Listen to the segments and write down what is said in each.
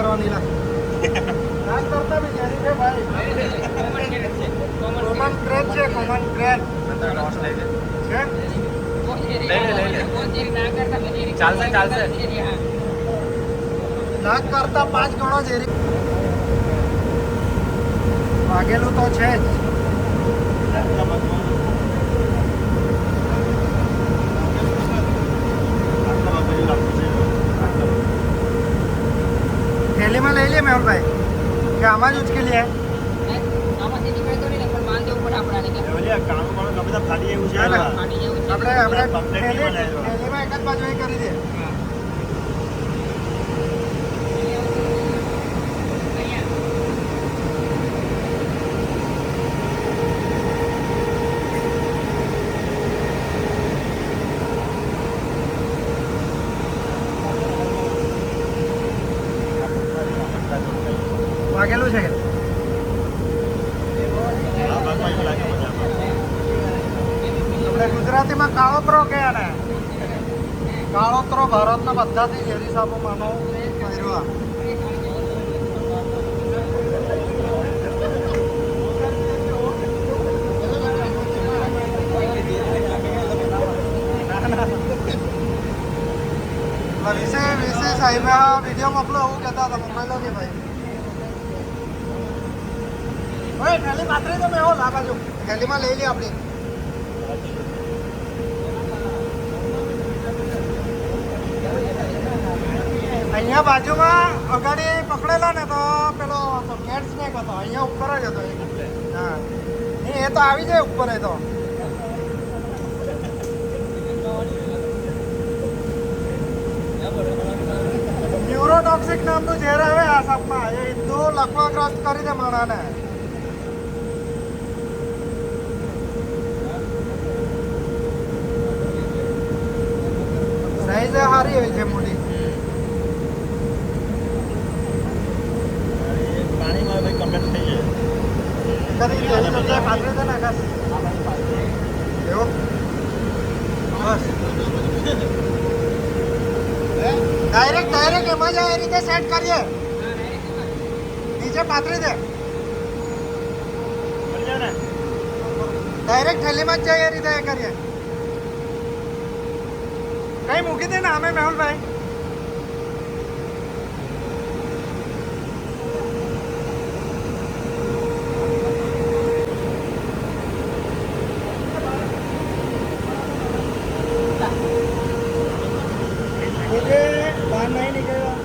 કરવાની લાગે નાશ કરતા બી જેરી છે ભાઈ કોમન ક્રેન છે કોમન ક્રેન ચાલશે ચાલશે નાશ કરતા 5 ગણો જેરી વાગેલું તો છે જ थैली में ले लिए मेहुल भाई क्या आवाज उसके लिए है થેલીમાં એક જ બાજુ એ કરી દે વાગેલું છે આપણે ગુજરાતીમાં કાળોતરો કે ને કાળોતરો ભારતના બધાથી ઝેરી સાપોમાંનો પહેરવા વિશે સાહેબ આ વિડીયો મોકલો એવું કહેતા હતા મોકલેલો કે ભાઈ ઓય થેલી પાથરી તો મેં હો લા બાજુ થેલીમાં લઈ લે આપણી અહીંયા બાજુમાં અગાડી પકડેલા ને તો પેલો કેટ સ્નેક હતો અહીંયા ઉપર જ હતો હા એ તો આવી જાય ઉપર એ તો ન્યુરોટોક્સિક નામનું ઝેર આવે આ સાપમાં એ હિન્દુ લકવાગ્રસ્ત કરી દે માણાને સાઈઝ સારી હોય છે મોટી પાણીમાં ભાઈ કમેન્ટ થઈ જાય કદી તેની જગ્યાએ પાથરી દે ને આકાશ એવો બસ ડાયરેક્ટ એમાં જ એ રીતે સેટ કરીએ નીચે પાથરી દે ડાયરેક્ટ થેલીમાં જ જાય એ રીતે કરીએ કઈ મૂકી દે ને અમે મેહુલભાઈ मुझे बाहर नहीं निकलेगा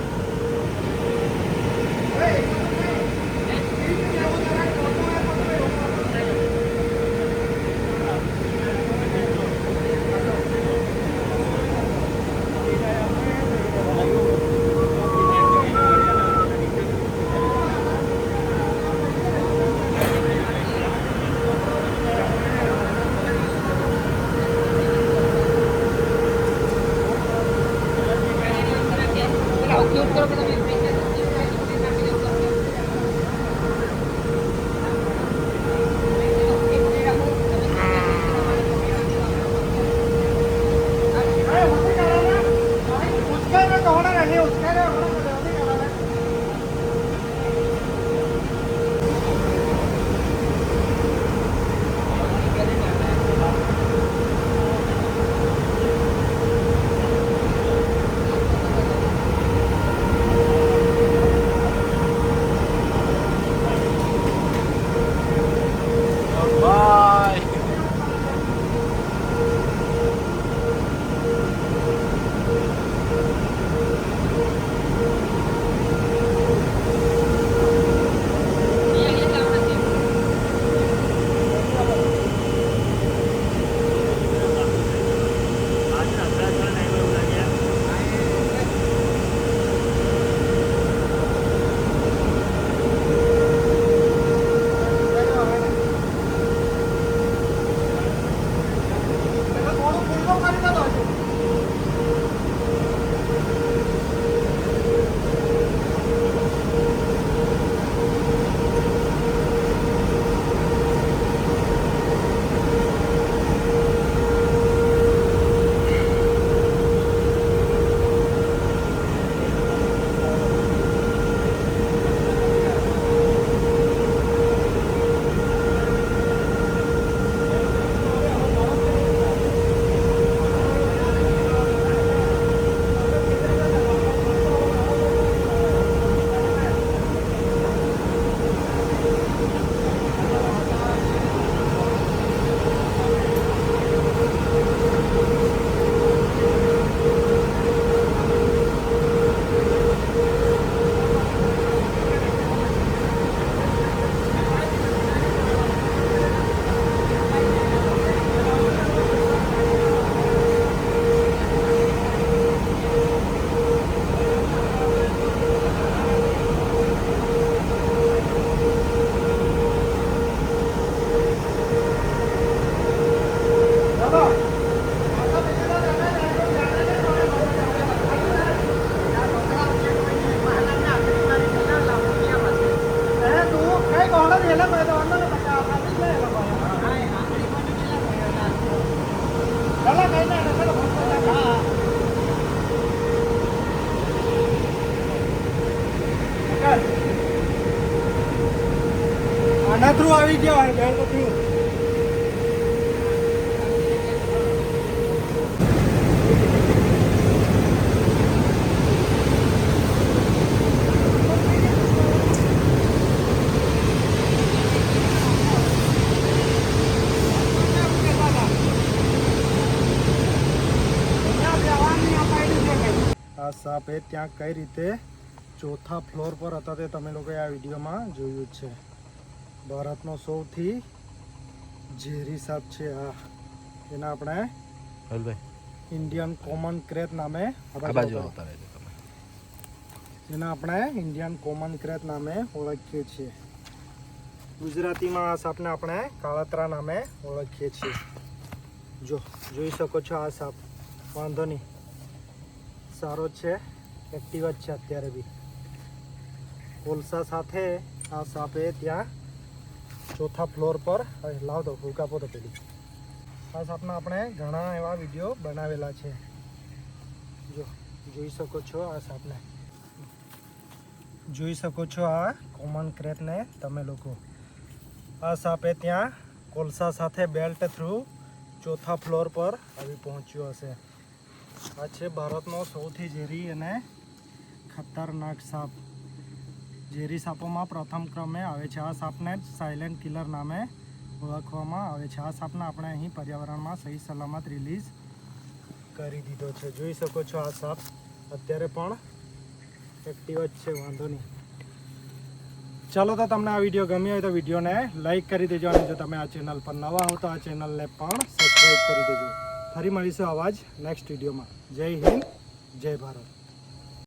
પેલા ભાઈ તો અંદર પછી આપણા જ લે ભાઈ ચાલો કઈ ના ચાલો હા આના થ્રુ આવી ગયો બેન તો થ્રુ આ સાપ એ ત્યાં કઈ રીતે ચોથા ફ્લોર પર હતા તે તમે લોકોએ આ વિડીયોમાં જોયું જ છે. ભારતનો સૌથી ઝેરી સાપ છે આ. જેના આપણે ઇન્ડિયન કોમન ક્રેત નામે જેના આપણે ઇન્ડિયન કોમન ક્રેત નામે ઓળખીએ છીએ. ગુજરાતીમાં આ સાપને આપણે કાળતરા નામે ઓળખીએ છીએ. જોઈ શકો છો આ સાપ વાંધો નહીં સારો છે, એક્ટિવ જ છે અત્યારે બી. કોલસા સાથે આ સાપે ત્યાં ચોથા ફ્લોર પર લાવ દો ભૂકાપો તો પેલી આ સાપના આપણે ઘણા એવા વિડીયો બનાવેલા છે. જોઈ શકો છો આ સાપને, જોઈ શકો છો આ કોમન ક્રેતને તમે લોકો. આ સાપે ત્યાં કોલસા સાથે બેલ્ટ થ્રુ ચોથા ફ્લોર પર આવી પહોંચ્યો હશે. આ છે ભારતનો સૌથી ઝેરી અને ખતરનાક સાપ. ઝેરી સાપોમાં પ્રથમ ક્રમે આવે છે. આ સાપને સાયલેન્ટ કિલર નામે ઓળખવામાં આવે છે. આ સાપને આપણે અહીં પર્યાવરણમાં સહી સલામત રિલીઝ કરી દીધો છે. જોઈ શકો છો આ સાપ અત્યારે પણ એક્ટિવ જ છે, વાંધો નહીં. ચાલો તો તમને આ વિડીયો ગમ્યો હોય તો વિડીયોને લાઈક કરી દેજો અને જો તમે આ ચેનલ પર નવા હો તો આ ચેનલને પણ સબસ્ક્રાઈબ કરી દેજો. ફરી મળીશું આવા જ નેક્સ્ટ વિડીયોમાં. જય હિન્દ, જય ભારત.